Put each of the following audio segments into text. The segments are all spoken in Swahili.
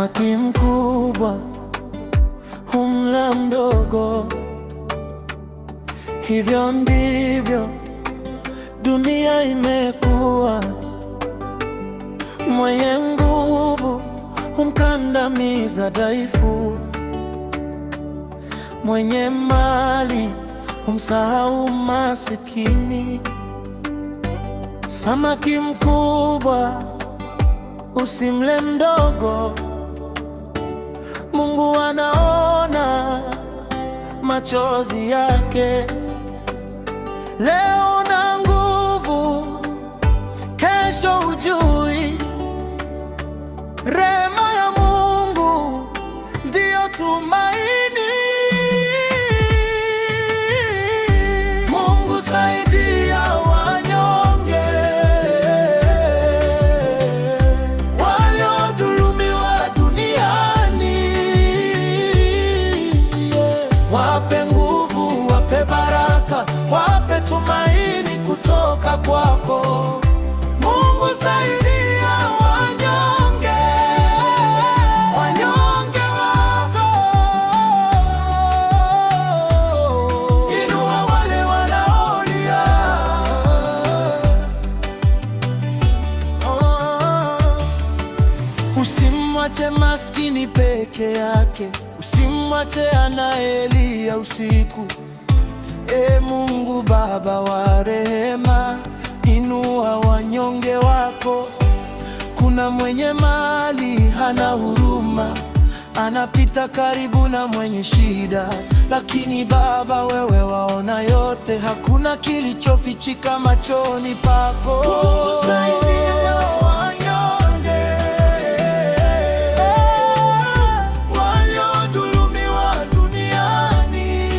Samaki mkubwa humla mdogo, hivyo ndivyo dunia imekuwa. Mwenye nguvu humkandamiza dhaifu, mwenye mali humsahau masikini. Samaki mkubwa usimle mdogo, Mungu anaona machozi yake. Leo na nguvu, kesho hujui. Rehema ya Mungu ndiyo tumaini. Mungu saidia wanyonge, waliodhulumiwa duniani. Wape nguvu, wape baraka, wape tumaini kutoka kwako. Mungu saidia wanyonge, wanyonge wako. Inua wale wanaolia. Usimwache maskini peke yake, usimwache anayelia usiku. Mungu Baba wa rehema, inua wanyonge wako. Kuna mwenye mali hana huruma, anapita karibu na mwenye shida, lakini Baba wewe waona yote, hakuna kilichofichika machoni pako. Saidia wanyonge, waliodhulumiwa duniani.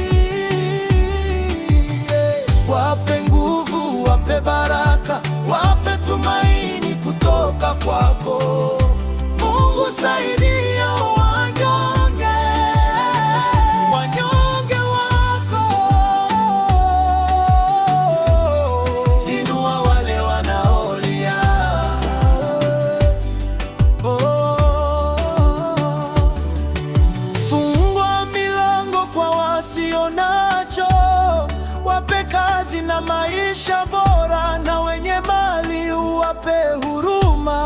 Wape nguvu, wape baraka, wape tumaini kutoka kwako. Mungu saidia wanyonge, wanyonge wako. Inua wale wanaolia. Fungua milango kwa wasio nacho, wape kazi na maisha bora, na wenye mali uwape huruma.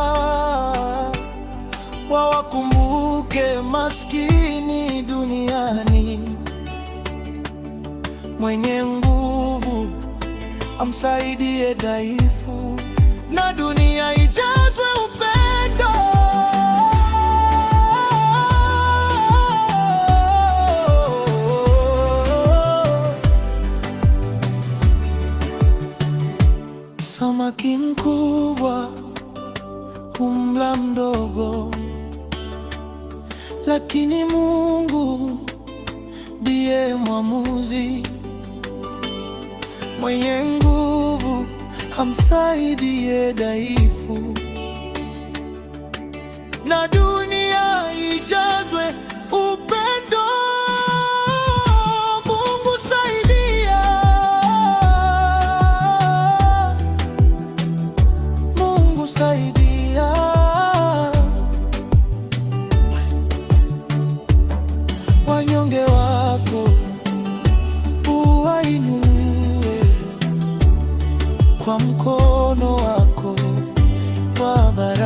Wawakumbuke maskini duniani. Mwenye nguvu amsaidie dhaifu, na dunia ijazwe upendo. Samaki mkubwa humla mdogo, lakini Mungu ndiye mwamuzi. Mwenye nguvu hamsaidie dhaifu, na dunia ijazwe upendo. Mungu saidia, Mungu saidia. Wanyonge wako uwainue, kwa mkono wako wa baraka.